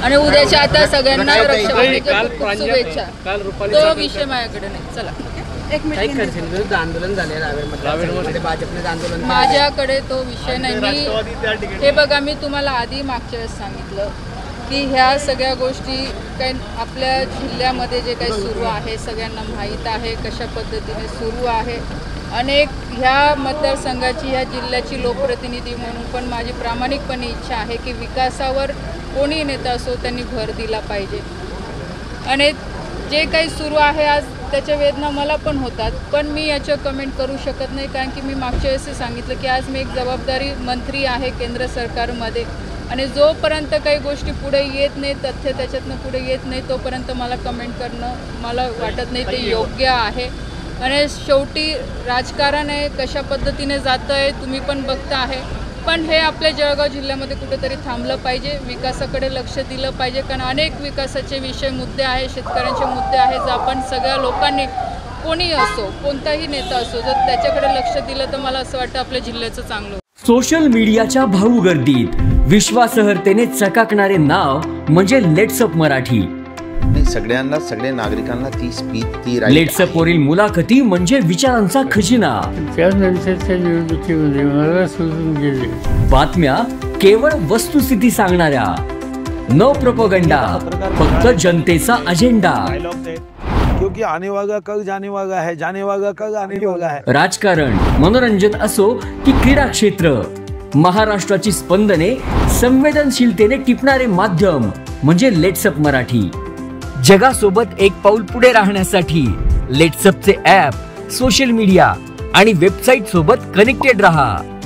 आणि उद्याच्या आता सगळ्यांना रक्षाबंधनाच्या खूप शुभेच्छा. तो विषय माझ्याकडे नाही. चला आंदोलन झाले रावेरमध्ये भाजपने आंदोलन. माझ्याकडे तो विषय नाही. मी हे बघा, मी तुम्हाला आधी मागच्या वेळेस सांगितलं की ह्या सगळ्या गोष्टी काही आपल्या जिल्ह्यामध्ये जे काही सुरू आहे सगळ्यांना माहीत आहे कशा पद्धतीने सुरू आहे. अनेक ह्या मतदारसंघाची ह्या जिल्ह्याची लोकप्रतिनिधी म्हणून पण माझी प्रामाणिकपणे इच्छा आहे की विकासावर कोणी नेता असो त्यांनी भर दिला पाहिजे. आणि जे काही सुरू आहे आज त्याच्या वेदना मला पण होतात, पण मी याच्यावर कमेंट करू शकत नाही. कारण की मी मागच्या वेळेस सांगितलं की आज मी एक जबाबदारी मंत्री आहे केंद्र सरकारमध्ये आणि जोपर्यंत काही गोष्टी पुढे येत नाही, तथ्य त्याच्यातनं पुढे येत नाही, तोपर्यंत मला कमेंट करणं मला वाटत नाही ते योग्य आहे. आणि शेवटी राजकारण आहे, कशा पद्धतीने जातं आहे तुम्ही पण बघता आहे. पण हे आपल्या जळगाव जिल्ह्यामध्ये कुठेतरी थांबलं पाहिजे, विकासाकडे लक्ष दिलं पाहिजे. कारण अनेक विकासाचे विषय मुद्दे आहे, शेतकऱ्यांचे मुद्दे आहेत, जर आपण सगळ्या लोकांनी कोणी असो कोणताही नेता असो जर त्याच्याकडे लक्ष दिलं तर मला असं वाटतं आपल्या जिल्ह्याचं चांगलं. सोशल मीडियाच्या भाऊ गर्दीत विश्वासार्हतेने चकाकणारे नाव म्हणजे लेट्सअप मराठी. सगळ्यांना सगळ्या नागरिकांना ती स्पीच ती लेट्सअप वरील मुलाखती म्हणजे विचारांचा खजिना. त्यानंतरच्या निवडणुकीमध्ये मला सोडून गेले. बातम्या केवळ वस्तुस्थिती सांगणाऱ्या, न प्रोपगंडा, फक्त जनतेचा अजेंडा. क्योंकि आने वाला कल जाने वाला है, जाने वाला कल आने वाला है. राजकारण, मनोरंजन असो की क्रीडा क्षेत्र, महाराष्ट्राची स्पंदने संवेदनशीलतेने टिपणारे माध्यम म्हणजे लेट्सअप मराठी. जगासोबत एक पाऊल पुढे राहण्यासाठी लेट्सअपचे ॲप, सोशल मीडिया आणि वेबसाईट सोबत कनेक्टेड रहा.